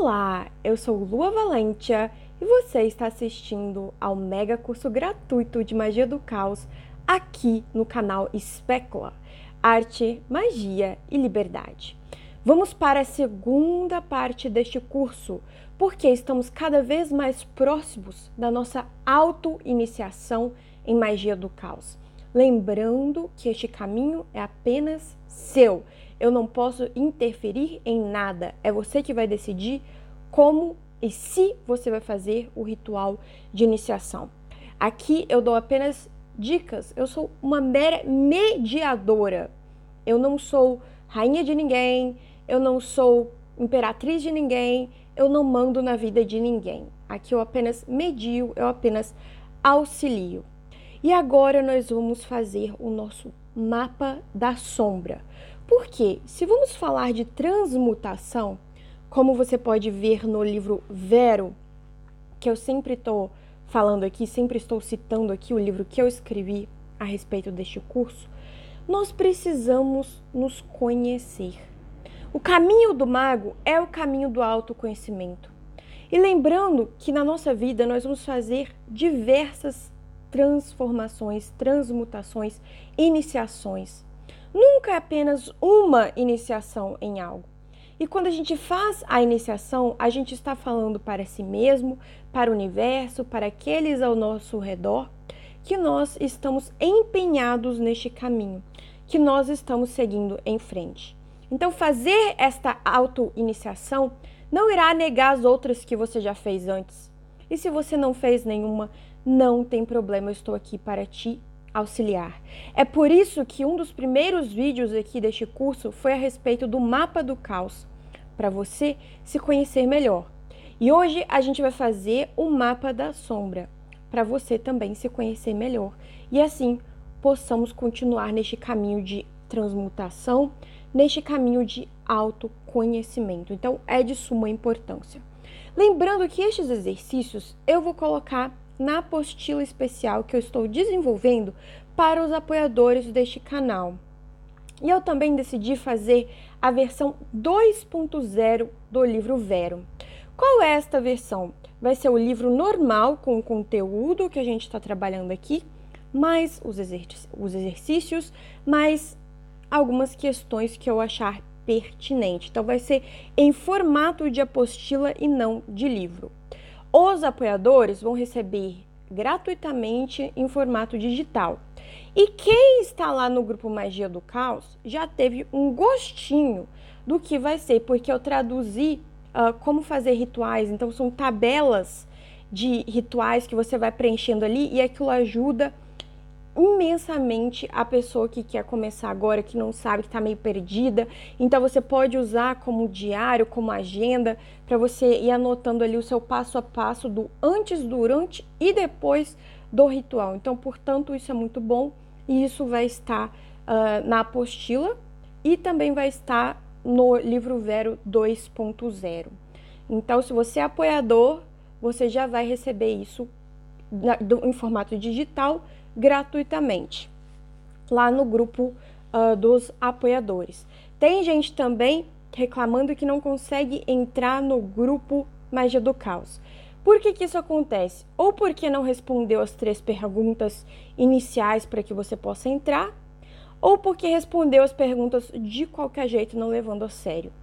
Olá, eu sou Lua Valentia e você está assistindo ao mega curso gratuito de Magia do Caos aqui no canal Especula, Arte, Magia e Liberdade. Vamos para a segunda parte deste curso, porque estamos cada vez mais próximos da nossa auto-iniciação em Magia do Caos. Lembrando que este caminho é apenas seu. Eu não posso interferir em nada. É você que vai decidir como e se você vai fazer o ritual de iniciação. Aqui eu dou apenas dicas. Eu sou uma mera mediadora. Eu não sou rainha de ninguém. Eu não sou imperatriz de ninguém. Eu não mando na vida de ninguém. Aqui eu apenas medio, eu apenas auxilio. E agora nós vamos fazer o nosso mapa da sombra. Porque se vamos falar de transmutação, como você pode ver no livro Vero, que eu sempre estou falando aqui, sempre estou citando aqui o livro que eu escrevi a respeito deste curso, nós precisamos nos conhecer. O caminho do mago é o caminho do autoconhecimento. E lembrando que na nossa vida nós vamos fazer diversas transformações, transmutações, iniciações. Nunca é apenas uma iniciação em algo. E quando a gente faz a iniciação, a gente está falando para si mesmo, para o universo, para aqueles ao nosso redor, que nós estamos empenhados neste caminho, que nós estamos seguindo em frente. Então, fazer esta auto-iniciação não irá negar as outras que você já fez antes. E se você não fez nenhuma, não tem problema, eu estou aqui para te auxiliar. É por isso que um dos primeiros vídeos aqui deste curso foi a respeito do mapa do caos, para você se conhecer melhor. E hoje a gente vai fazer o mapa da sombra, para você também se conhecer melhor. E assim possamos continuar neste caminho de transmutação, neste caminho de autoconhecimento. Então é de suma importância. Lembrando que estes exercícios eu vou colocar na apostila especial que eu estou desenvolvendo para os apoiadores deste canal. E eu também decidi fazer a versão 2.0 do livro Vero. Qual é esta versão? Vai ser o livro normal com o conteúdo que a gente está trabalhando aqui, mais os exercícios, mais algumas questões que eu achar pertinente. Então vai ser em formato de apostila e não de livro. Os apoiadores vão receber gratuitamente em formato digital. E quem está lá no grupo Magia do Caos já teve um gostinho do que vai ser, porque eu traduzi como fazer rituais. Então são tabelas de rituais que você vai preenchendo ali e aquilo ajuda imensamente a pessoa que quer começar agora, que não sabe, que está meio perdida. Então você pode usar como diário, como agenda, para você ir anotando ali o seu passo a passo do antes, durante e depois do ritual. Então, portanto, isso é muito bom e isso vai estar na apostila e também vai estar no livro Vero 2.0. Então, se você é apoiador, você já vai receber isso em formato digital gratuitamente lá no grupo dos apoiadores. Tem gente também reclamando que não consegue entrar no grupo Magia do Caos. Por que isso acontece? Ou porque não respondeu as 3 perguntas iniciais para que você possa entrar, ou porque respondeu as perguntas de qualquer jeito, não levando a sério.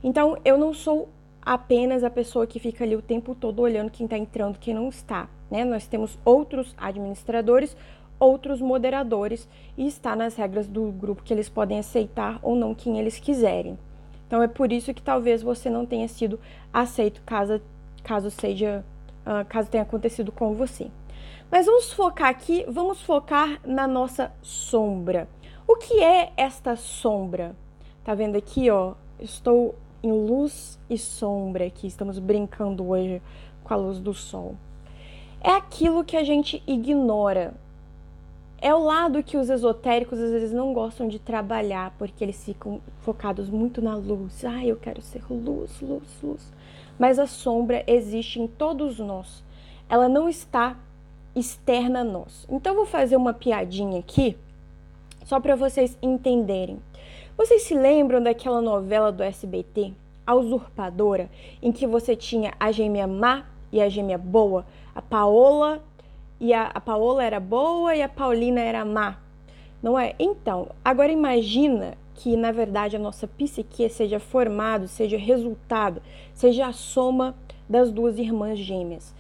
Então, eu não sou apenas a pessoa que fica ali o tempo todo olhando quem está entrando, quem não está, né? Nós temos outros administradores, outros moderadores e está nas regras do grupo que eles podem aceitar ou não quem eles quiserem. Então é por isso que talvez você não tenha sido aceito caso tenha acontecido com você. Mas vamos focar aqui, vamos focar na nossa sombra. O que é esta sombra? Tá vendo aqui, ó? Estou em luz e sombra aqui, estamos brincando hoje com a luz do sol. É aquilo que a gente ignora. É o lado que os esotéricos às vezes não gostam de trabalhar, porque eles ficam focados muito na luz. Eu quero ser luz, luz, luz. Mas a sombra existe em todos nós. Ela não está externa a nós. Então, eu vou fazer uma piadinha aqui, só para vocês entenderem. Vocês se lembram daquela novela do SBT, a usurpadora, em que você tinha a gêmea má e a gêmea boa, a Paola, e a Paola era boa e a Paulina era má, não é? Então, agora imagina que, na verdade, a nossa psique seja formado, seja resultado, seja a soma das duas irmãs gêmeas.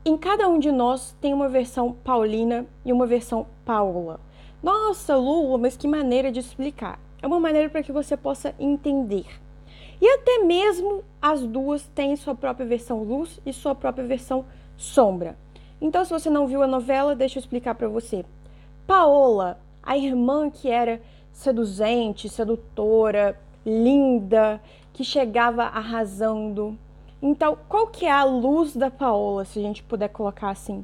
Em cada um de nós tem uma versão Paulina e uma versão Paola. Nossa, Lula, mas que maneira de explicar. É uma maneira para que você possa entender. E até mesmo as duas têm sua própria versão luz e sua própria versão sombra. Então, se você não viu a novela, deixa eu explicar para você. Paola, a irmã que era seduzente, sedutora, linda, que chegava arrasando. Então, qual que é a luz da Paola, se a gente puder colocar assim?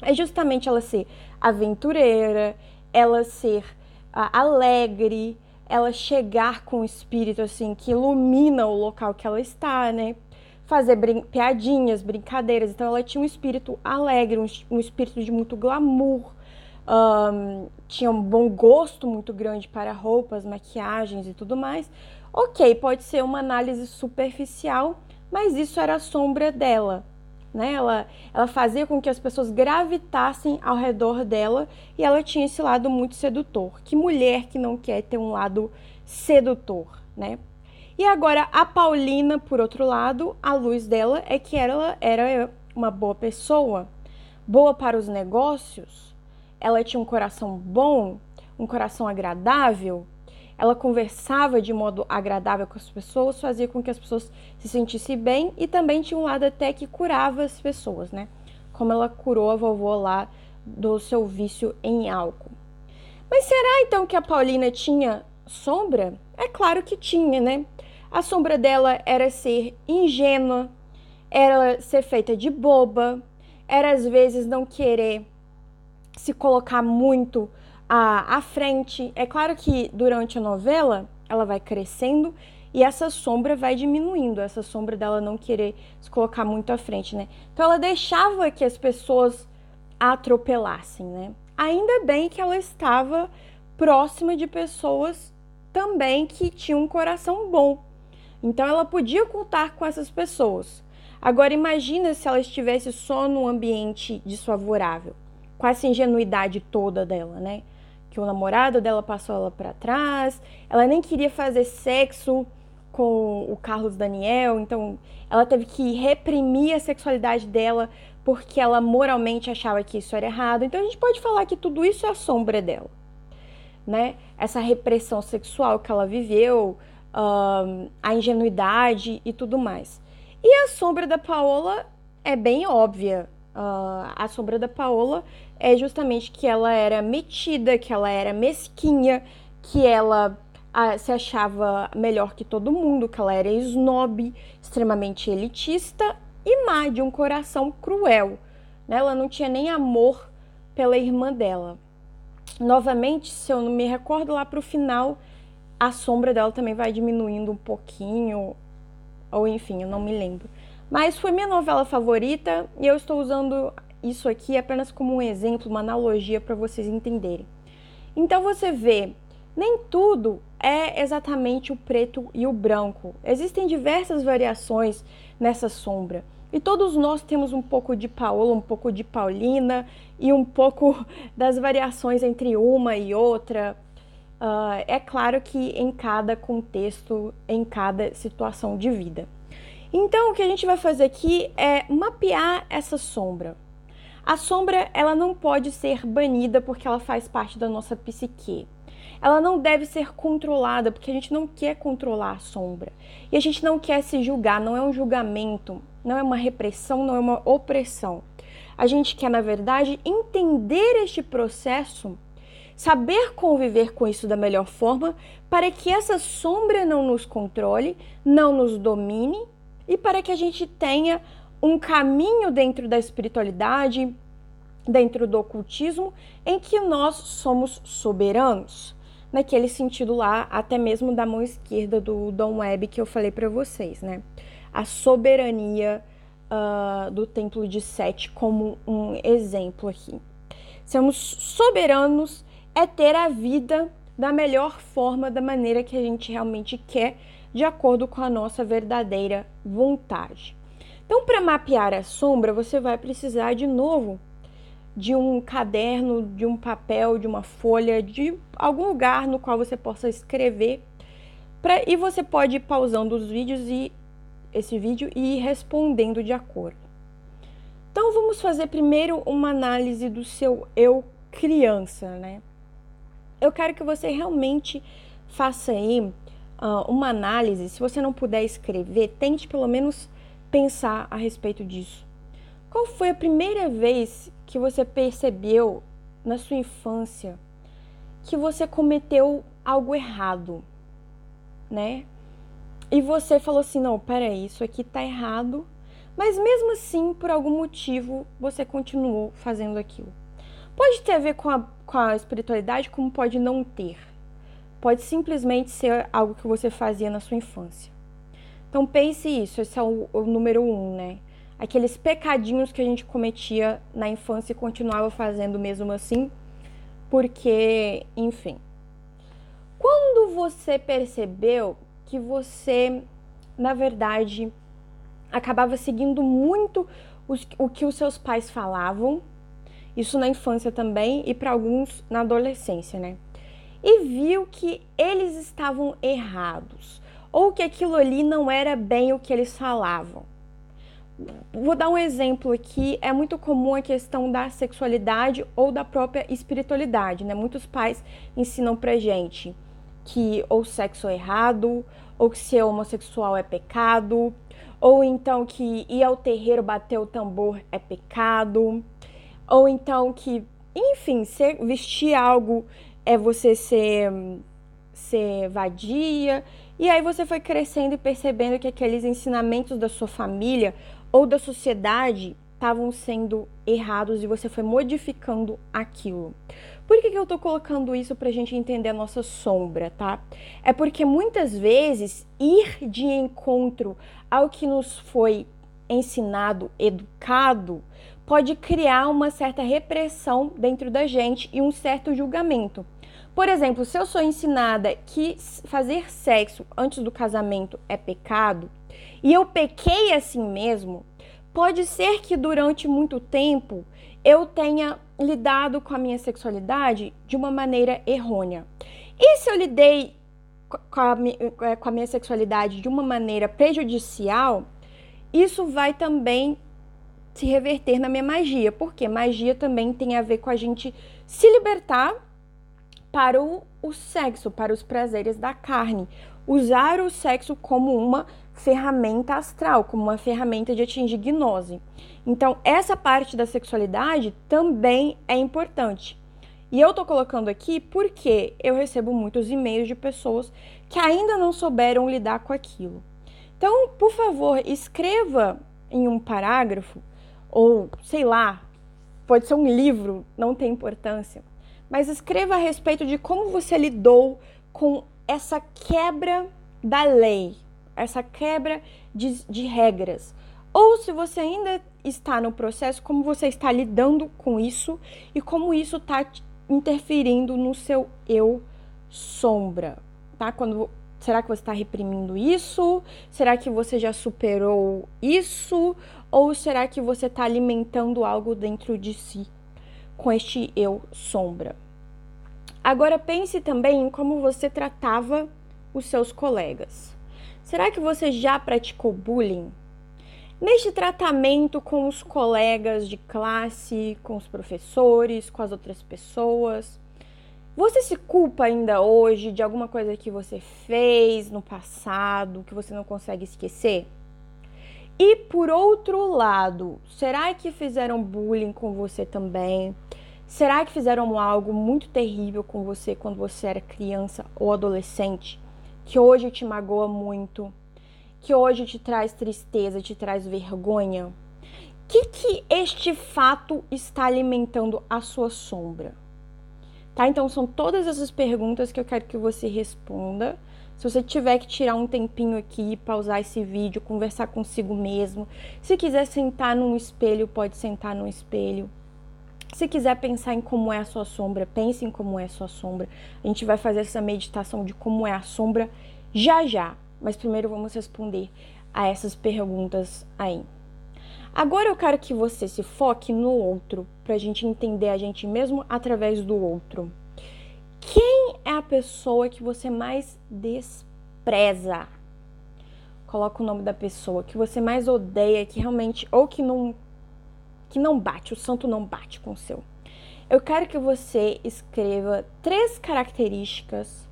É justamente ela ser aventureira, ela ser alegre, ela chegar com um espírito assim que ilumina o local que ela está, né? Fazer piadinhas, brincadeiras. Então ela tinha um espírito alegre, um espírito de muito glamour, tinha um bom gosto muito grande para roupas, maquiagens e tudo mais. Ok, pode ser uma análise superficial, mas isso era a sombra dela, né? Ela fazia com que as pessoas gravitassem ao redor dela e ela tinha esse lado muito sedutor. Que mulher que não quer ter um lado sedutor, né? E agora a Paulina, por outro lado, a luz dela é que ela era uma boa pessoa, boa para os negócios, ela tinha um coração bom, um coração agradável, ela conversava de modo agradável com as pessoas, fazia com que as pessoas se sentissem bem e também tinha um lado até que curava as pessoas, né? Como ela curou a vovó lá do seu vício em álcool. Mas será então que a Paulina tinha sombra? É claro que tinha, né? A sombra dela era ser ingênua, era ser feita de boba, era às vezes não querer se colocar muito à frente. É claro que durante a novela ela vai crescendo e essa sombra vai diminuindo, essa sombra dela não querer se colocar muito à frente, né? Então ela deixava que as pessoas a atropelassem, né? Ainda bem que ela estava próxima de pessoas também que tinham um coração bom. Então ela podia contar com essas pessoas. Agora imagina se ela estivesse só num ambiente desfavorável, com essa ingenuidade toda dela, né? Que o namorado dela passou ela para trás, ela nem queria fazer sexo com o Carlos Daniel, então ela teve que reprimir a sexualidade dela porque ela moralmente achava que isso era errado. Então a gente pode falar que tudo isso é a sombra dela, né? Essa repressão sexual que ela viveu, a ingenuidade e tudo mais. E a sombra da Paola é bem óbvia. A sombra da Paola é justamente que ela era metida, que ela era mesquinha, que ela se achava melhor que todo mundo, que ela era snob, extremamente elitista e má, de um coração cruel, né? Ela não tinha nem amor pela irmã dela. Novamente, se eu não me recordo lá pro final, a sombra dela também vai diminuindo um pouquinho, ou enfim, eu não me lembro. Mas foi minha novela favorita e eu estou usando isso aqui apenas como um exemplo, uma analogia para vocês entenderem. Então você vê, nem tudo é exatamente o preto e o branco. Existem diversas variações nessa sombra. E todos nós temos um pouco de Paola, um pouco de Paulina e um pouco das variações entre uma e outra. É claro que em cada contexto, em cada situação de vida. Então, o que a gente vai fazer aqui é mapear essa sombra. A sombra, ela não pode ser banida porque ela faz parte da nossa psique. Ela não deve ser controlada porque a gente não quer controlar a sombra. E a gente não quer se julgar, não é um julgamento, não é uma repressão, não é uma opressão. A gente quer, na verdade, entender este processo, saber conviver com isso da melhor forma para que essa sombra não nos controle, não nos domine e para que a gente tenha um caminho dentro da espiritualidade, dentro do ocultismo, em que nós somos soberanos. Naquele sentido lá, até mesmo da mão esquerda do Dom Web que eu falei para vocês, né? A soberania do Templo de Sete como um exemplo aqui. Sermos soberanos é ter a vida da melhor forma, da maneira que a gente realmente quer, de acordo com a nossa verdadeira vontade. Então, para mapear a sombra, você vai precisar de novo de um caderno, de um papel, de uma folha, de algum lugar no qual você possa escrever. E você pode ir pausando esse vídeo e ir respondendo de acordo. Então, vamos fazer primeiro uma análise do seu eu criança, né? Eu quero que você realmente faça aí uma análise. Se você não puder escrever, tente pelo menos pensar a respeito disso. Qual foi a primeira vez que você percebeu na sua infância que você cometeu algo errado, né? E você falou assim, não, peraí, isso aqui tá errado, mas mesmo assim, por algum motivo, você continuou fazendo aquilo. Pode ter a ver com a espiritualidade, como pode não ter. Pode simplesmente ser algo que você fazia na sua infância. Então pense isso, esse é o número 1, né? Aqueles pecadinhos que a gente cometia na infância e continuava fazendo mesmo assim, porque, enfim. Quando você percebeu que você, na verdade, acabava seguindo muito o que os seus pais falavam, isso na infância também e para alguns na adolescência, né? E viu que eles estavam errados, ou que aquilo ali não era bem o que eles falavam. Vou dar um exemplo aqui, é muito comum a questão da sexualidade ou da própria espiritualidade, né? Muitos pais ensinam pra gente que ou sexo é errado, ou que ser homossexual é pecado, ou então que ir ao terreiro bater o tambor é pecado, ou então que, enfim, vestir algo é você ser vadia. E aí você foi crescendo e percebendo que aqueles ensinamentos da sua família ou da sociedade estavam sendo errados e você foi modificando aquilo. Por que eu tô colocando isso pra gente entender a nossa sombra, tá? É porque muitas vezes ir de encontro ao que nos foi ensinado, educado, pode criar uma certa repressão dentro da gente e um certo julgamento. Por exemplo, se eu sou ensinada que fazer sexo antes do casamento é pecado, e eu pequei assim mesmo, pode ser que durante muito tempo eu tenha lidado com a minha sexualidade de uma maneira errônea. E se eu lidei com a minha sexualidade de uma maneira prejudicial, isso vai também se reverter na minha magia, porque magia também tem a ver com a gente se libertar para o sexo, para os prazeres da carne. Usar o sexo como uma ferramenta astral, como uma ferramenta de atingir gnose. Então, essa parte da sexualidade também é importante. E eu tô colocando aqui porque eu recebo muitos e-mails de pessoas que ainda não souberam lidar com aquilo. Então, por favor, escreva em um parágrafo, ou sei lá, pode ser um livro, não tem importância, mas escreva a respeito de como você lidou com essa quebra da lei, essa quebra de regras. Ou se você ainda está no processo, como você está lidando com isso e como isso está interferindo no seu eu sombra, tá? Será que você está reprimindo isso? Será que você já superou isso? Ou será que você está alimentando algo dentro de si com este eu sombra? Agora pense também em como você tratava os seus colegas. Será que você já praticou bullying? Neste tratamento com os colegas de classe, com os professores, com as outras pessoas, você se culpa ainda hoje de alguma coisa que você fez no passado, que você não consegue esquecer? E por outro lado, será que fizeram bullying com você também? Será que fizeram algo muito terrível com você quando você era criança ou adolescente, que hoje te magoa muito, que hoje te traz tristeza, te traz vergonha? O que este fato está alimentando a sua sombra? Tá? Então são todas essas perguntas que eu quero que você responda. Se você tiver que tirar um tempinho aqui, pausar esse vídeo, conversar consigo mesmo. Se quiser sentar num espelho, pode sentar num espelho. Se quiser pensar em como é a sua sombra, pense em como é a sua sombra. A gente vai fazer essa meditação de como é a sombra já já. mas primeiro vamos responder a essas perguntas aí. Agora eu quero que você se foque no outro, pra gente entender a gente mesmo através do outro. Quem é a pessoa que você mais despreza? Coloca o nome da pessoa que você mais odeia, que realmente, ou que não bate, o santo não bate com o seu. Eu quero que você escreva 3 características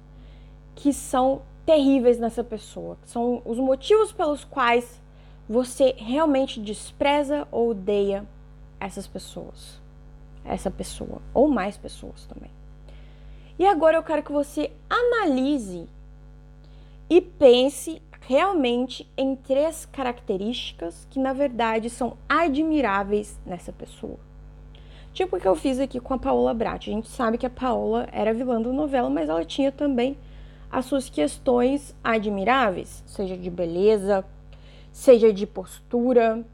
que são terríveis nessa pessoa, que são os motivos pelos quais você realmente despreza ou odeia essas pessoas, essa pessoa, ou mais pessoas também. E agora eu quero que você analise e pense realmente em 3 características que na verdade são admiráveis nessa pessoa. Tipo o que eu fiz aqui com a Paola Brat. A gente sabe que a Paola era vilã da novela, mas ela tinha também as suas questões admiráveis, seja de beleza, seja de postura,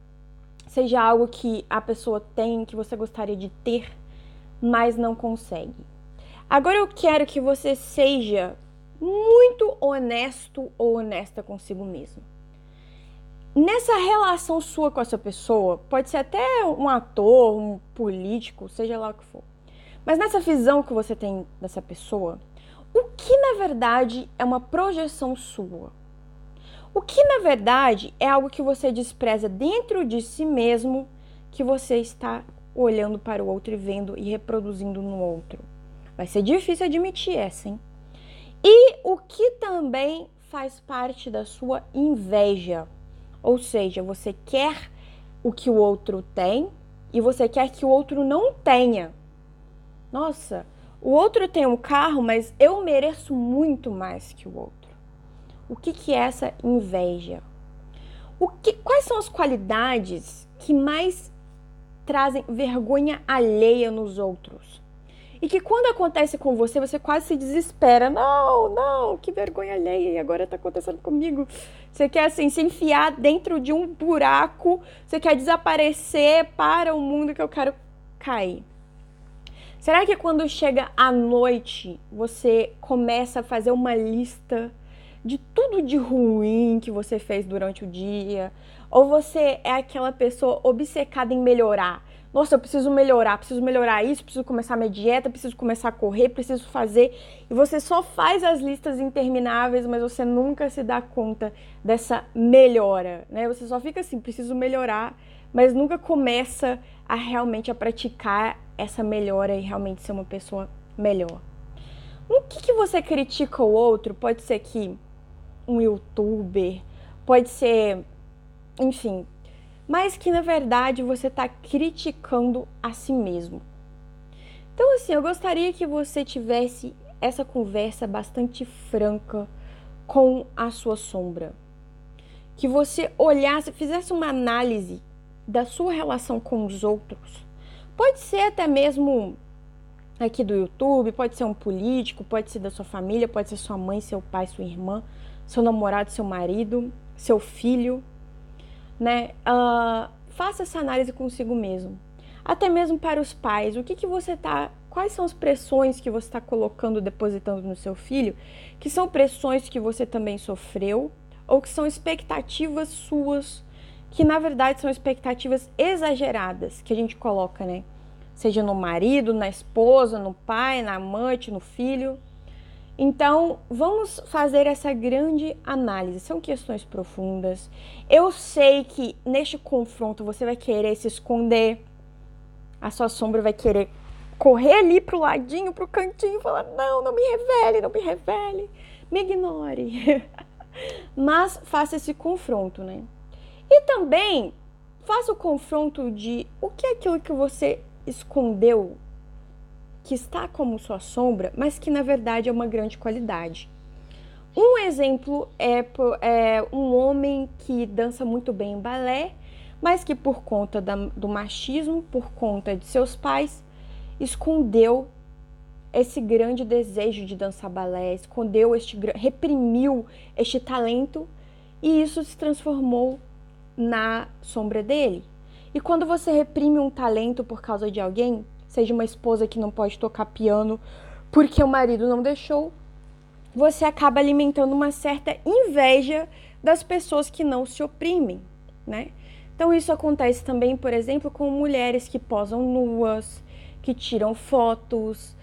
seja algo que a pessoa tem, que você gostaria de ter, mas não consegue. Agora eu quero que você seja muito honesto ou honesta consigo mesmo. Nessa relação sua com essa pessoa, pode ser até um ator, um político, seja lá o que for. Mas nessa visão que você tem dessa pessoa, o que na verdade é uma projeção sua? O que na verdade é algo que você despreza dentro de si mesmo, que você está olhando para o outro e vendo e reproduzindo no outro? Vai ser difícil admitir essa, hein? E o que também faz parte da sua inveja? Ou seja, você quer o que o outro tem e você quer que o outro não tenha. Nossa, o outro tem um carro, mas eu mereço muito mais que o outro. O que é essa inveja? Quais são as qualidades que mais trazem vergonha alheia nos outros? E que quando acontece com você, você quase se desespera. Não, que vergonha alheia, e agora tá acontecendo comigo. Você quer, assim, se enfiar dentro de um buraco, você quer desaparecer para o mundo que eu quero cair. Será que quando chega a noite, você começa a fazer uma lista de tudo de ruim que você fez durante o dia? Ou você é aquela pessoa obcecada em melhorar? Nossa, eu preciso melhorar isso, preciso começar minha dieta, preciso começar a correr, preciso fazer. E você só faz as listas intermináveis, mas você nunca se dá conta dessa melhora, né? Você só fica assim, preciso melhorar, mas nunca começa a realmente a praticar essa melhora e realmente ser uma pessoa melhor. No que você critica o outro? Pode ser que um youtuber, pode ser, enfim, mas que na verdade você está criticando a si mesmo. Então, assim, eu gostaria que você tivesse essa conversa bastante franca com a sua sombra. Que você olhasse, fizesse uma análise da sua relação com os outros. Pode ser até mesmo aqui do YouTube, pode ser um político, pode ser da sua família, pode ser sua mãe, seu pai, sua irmã, seu namorado, seu marido, seu filho, né? Faça essa análise consigo mesmo. Até mesmo para os pais, quais são as pressões que você está colocando, depositando no seu filho, que são pressões que você também sofreu, ou que são expectativas suas, que na verdade são expectativas exageradas que a gente coloca, né? Seja no marido, na esposa, no pai, na amante, no filho. Então, vamos fazer essa grande análise. São questões profundas. Eu sei que neste confronto você vai querer se esconder. A sua sombra vai querer correr ali pro ladinho, pro cantinho, e falar, não me revele, me ignore. Mas faça esse confronto, né? E também faça o confronto de o que é aquilo que você escondeu, que está como sua sombra, mas que na verdade é uma grande qualidade. Um exemplo é um homem que dança muito bem em balé, mas que por conta do machismo, por conta de seus pais, escondeu esse grande desejo de dançar balé, reprimiu este talento, e isso se transformou na sombra dele. E quando você reprime um talento por causa de alguém, seja uma esposa que não pode tocar piano porque o marido não deixou, você acaba alimentando uma certa inveja das pessoas que não se oprimem, né? Então isso acontece também, por exemplo, com mulheres que posam nuas, que tiram fotos,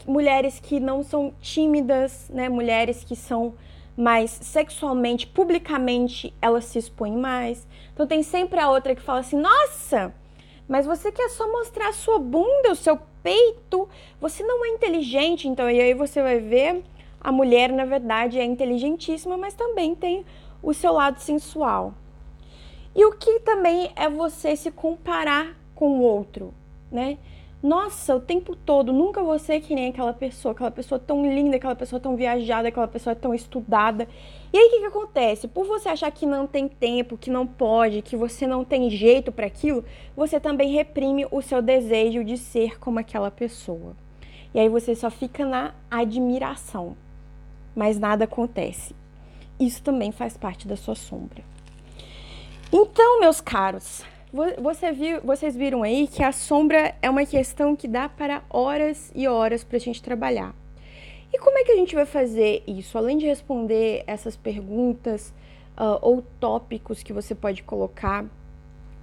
mulheres que não são tímidas, né? Mulheres que são mais sexualmente, publicamente, elas se expõem mais. Então tem sempre a outra que fala assim, nossa, mas você quer só mostrar a sua bunda, o seu peito, você não é inteligente. Então, e aí você vai ver, a mulher, na verdade, é inteligentíssima, mas também tem o seu lado sensual. E o que também é você se comparar com o outro, né? Nossa, o tempo todo, nunca você que nem aquela pessoa tão linda, aquela pessoa tão viajada, aquela pessoa tão estudada. E aí o que acontece? Por você achar que não tem tempo, que não pode, que você não tem jeito para aquilo, você também reprime o seu desejo de ser como aquela pessoa. E aí você só fica na admiração, mas nada acontece. Isso também faz parte da sua sombra. Então, meus caros, vocês viram aí que a sombra é uma questão que dá para horas e horas para a gente trabalhar. E como é que a gente vai fazer isso? Além de responder essas perguntas ou tópicos que você pode colocar,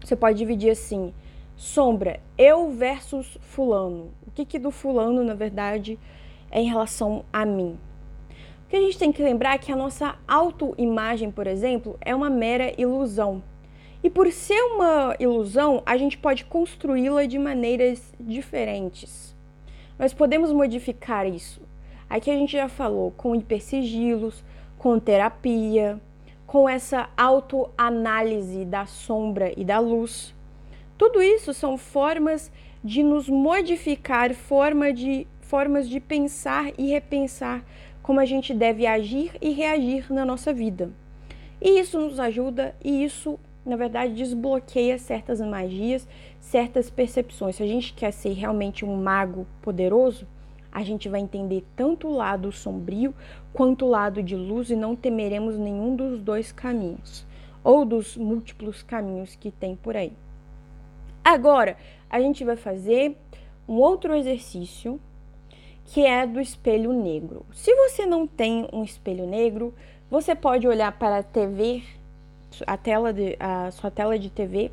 você pode dividir assim, sombra, eu versus fulano. O que do fulano, na verdade, é em relação a mim? O que a gente tem que lembrar é que a nossa autoimagem, por exemplo, é uma mera ilusão. E por ser uma ilusão, a gente pode construí-la de maneiras diferentes. Nós podemos modificar isso. Aqui a gente já falou com hipersigilos, com terapia, com essa autoanálise da sombra e da luz. Tudo isso são formas de nos modificar, formas de pensar e repensar como a gente deve agir e reagir na nossa vida. E isso nos ajuda e isso, na verdade, desbloqueia certas magias, certas percepções. Se a gente quer ser realmente um mago poderoso, a gente vai entender tanto o lado sombrio quanto o lado de luz e não temeremos nenhum dos dois caminhos, ou dos múltiplos caminhos que tem por aí. Agora, a gente vai fazer um outro exercício, que é do espelho negro. Se você não tem um espelho negro, você pode olhar para a TV, a sua tela de TV,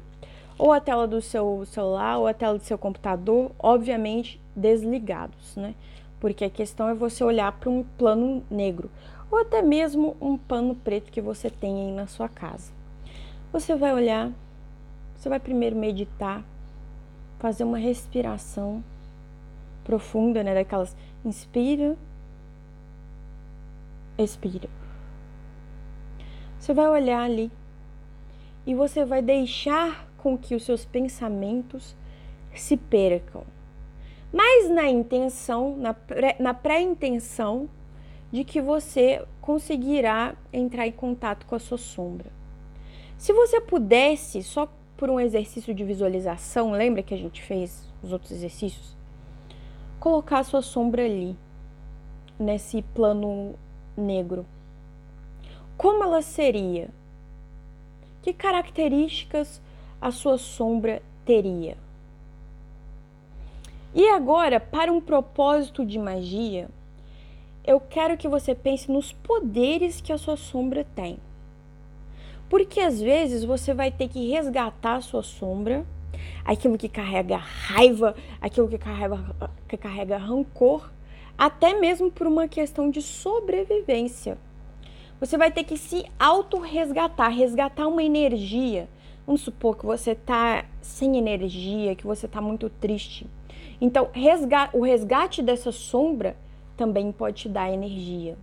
ou a tela do seu celular, ou a tela do seu computador, obviamente desligados, né? Porque a questão é você olhar para um plano negro, ou até mesmo um pano preto que você tem aí na sua casa. Você vai olhar, você vai primeiro meditar, fazer uma respiração profunda, né? Daquelas inspira, expira. Você vai olhar ali e você vai deixar com que os seus pensamentos se percam. Mas na intenção, na pré-intenção de que você conseguirá entrar em contato com a sua sombra. Se você pudesse, só por um exercício de visualização, lembra que a gente fez os outros exercícios? Colocar a sua sombra ali, nesse plano negro. Como ela seria? Que características a sua sombra teria? E agora, para um propósito de magia, eu quero que você pense nos poderes que a sua sombra tem. Porque às vezes você vai ter que resgatar a sua sombra, aquilo que carrega raiva, aquilo que carrega rancor, até mesmo por uma questão de sobrevivência. Você vai ter que se auto-resgatar, resgatar uma energia. Vamos supor que você está sem energia, que você está muito triste. Então, o resgate dessa sombra também pode te dar energia,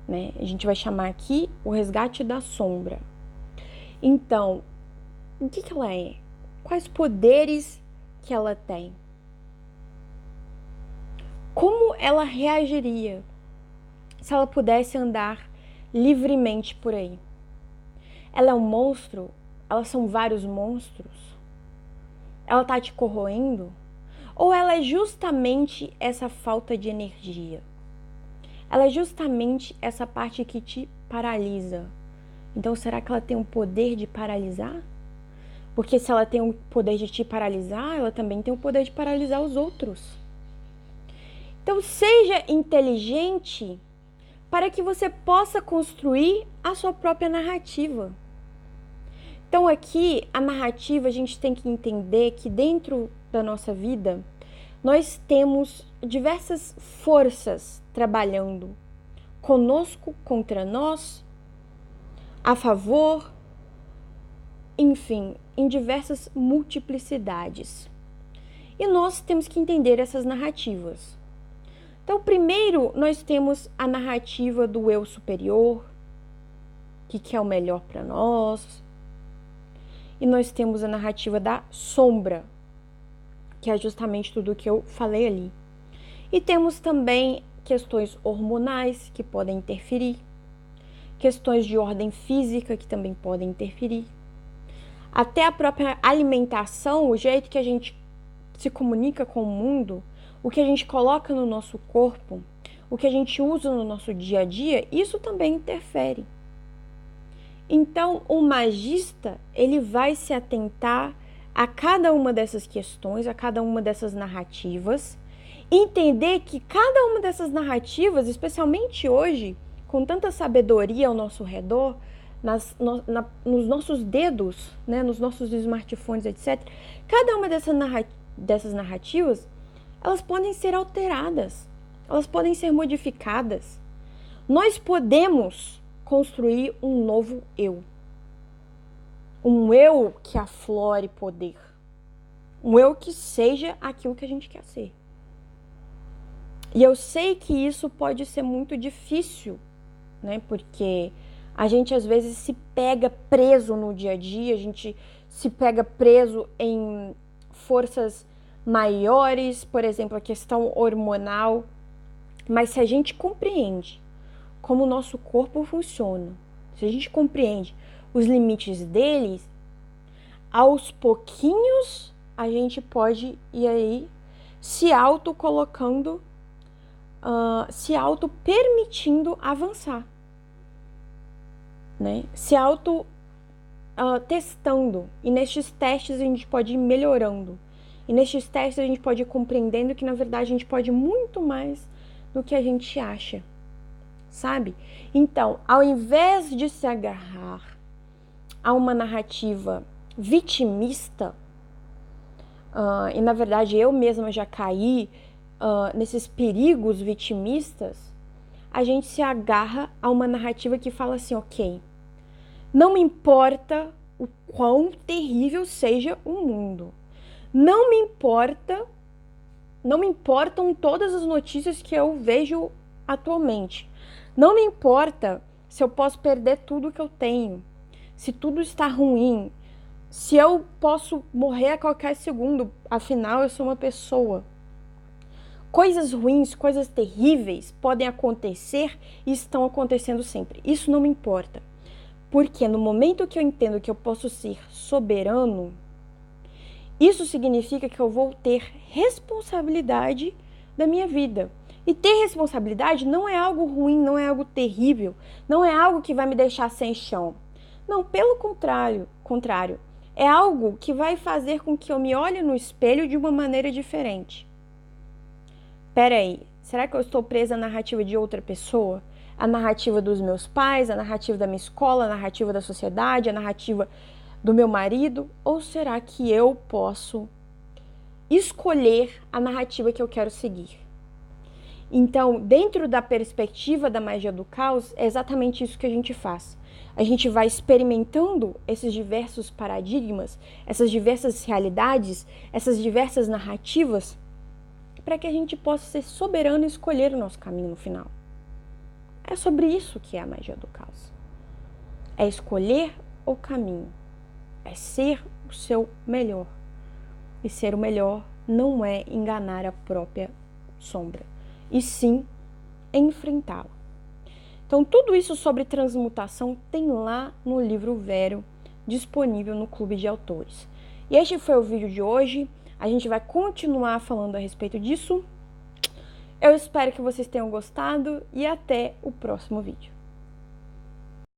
né? A gente vai chamar aqui o resgate da sombra. Então, o que ela é? Quais poderes que ela tem? Como ela reagiria se ela pudesse andar livremente por aí? Ela é um monstro? Elas são vários monstros? Ela tá te corroendo? Ou ela é justamente essa falta de energia? Ela é justamente essa parte que te paralisa. Então, será que ela tem o poder de paralisar? Porque se ela tem o poder de te paralisar, ela também tem o poder de paralisar os outros. Então, seja inteligente para que você possa construir a sua própria narrativa. Então, aqui, a narrativa, a gente tem que entender que dentro da nossa vida, nós temos diversas forças trabalhando conosco, contra nós, a favor, enfim, em diversas multiplicidades. E nós temos que entender essas narrativas. Então, primeiro, nós temos a narrativa do eu superior, que quer o melhor para nós. E nós temos a narrativa da sombra, que é justamente tudo o que eu falei ali. E temos também questões hormonais que podem interferir, questões de ordem física que também podem interferir, até a própria alimentação, o jeito que a gente se comunica com o mundo, o que a gente coloca no nosso corpo, o que a gente usa no nosso dia a dia, isso também interfere. Então, o magista, ele vai se atentar a cada uma dessas questões, a cada uma dessas narrativas, entender que cada uma dessas narrativas, especialmente hoje, com tanta sabedoria ao nosso redor, nos nossos dedos, né, nos nossos smartphones, etc., cada uma dessas narrativas, elas podem ser alteradas, elas podem ser modificadas. Nós podemos construir um novo eu. Um eu que aflore poder. Um eu que seja aquilo que a gente quer ser. E eu sei que isso pode ser muito difícil, né? Porque a gente às vezes se pega preso no dia a dia, a gente se pega preso em forças maiores, por exemplo, a questão hormonal. Mas se a gente compreende como o nosso corpo funciona, se a gente compreende os limites deles, aos pouquinhos a gente pode ir aí se auto-colocando, se auto-permitindo avançar, né? Se auto-testando. E nestes testes a gente pode ir melhorando. E nestes testes a gente pode ir compreendendo que, na verdade, a gente pode muito mais do que a gente acha, sabe? Então, ao invés de se agarrar a uma narrativa vitimista, e na verdade eu mesma já caí nesses perigos vitimistas, a gente se agarra a uma narrativa que fala assim, ok, não me importa o quão terrível seja o mundo, não me importam todas as notícias que eu vejo atualmente, não me importa se eu posso perder tudo que eu tenho, se tudo está ruim, se eu posso morrer a qualquer segundo, afinal eu sou uma pessoa. Coisas ruins, coisas terríveis podem acontecer e estão acontecendo sempre. Isso não me importa. Porque no momento que eu entendo que eu posso ser soberano, isso significa que eu vou ter responsabilidade da minha vida. E ter responsabilidade não é algo ruim, não é algo terrível, não é algo que vai me deixar sem chão. Não, pelo contrário, é algo que vai fazer com que eu me olhe no espelho de uma maneira diferente. Peraí, será que eu estou presa à narrativa de outra pessoa? A narrativa dos meus pais, a narrativa da minha escola, a narrativa da sociedade, a narrativa do meu marido? Ou será que eu posso escolher a narrativa que eu quero seguir? Então, dentro da perspectiva da magia do caos, é exatamente isso que a gente faz. A gente vai experimentando esses diversos paradigmas, essas diversas realidades, essas diversas narrativas, para que a gente possa ser soberano e escolher o nosso caminho no final. É sobre isso que é a magia do caos. É escolher o caminho. É ser o seu melhor. E ser o melhor não é enganar a própria sombra, e sim enfrentá-la. Então, tudo isso sobre transmutação tem lá no livro Vero, disponível no Clube de Autores. E este foi o vídeo de hoje. A gente vai continuar falando a respeito disso. Eu espero que vocês tenham gostado e até o próximo vídeo.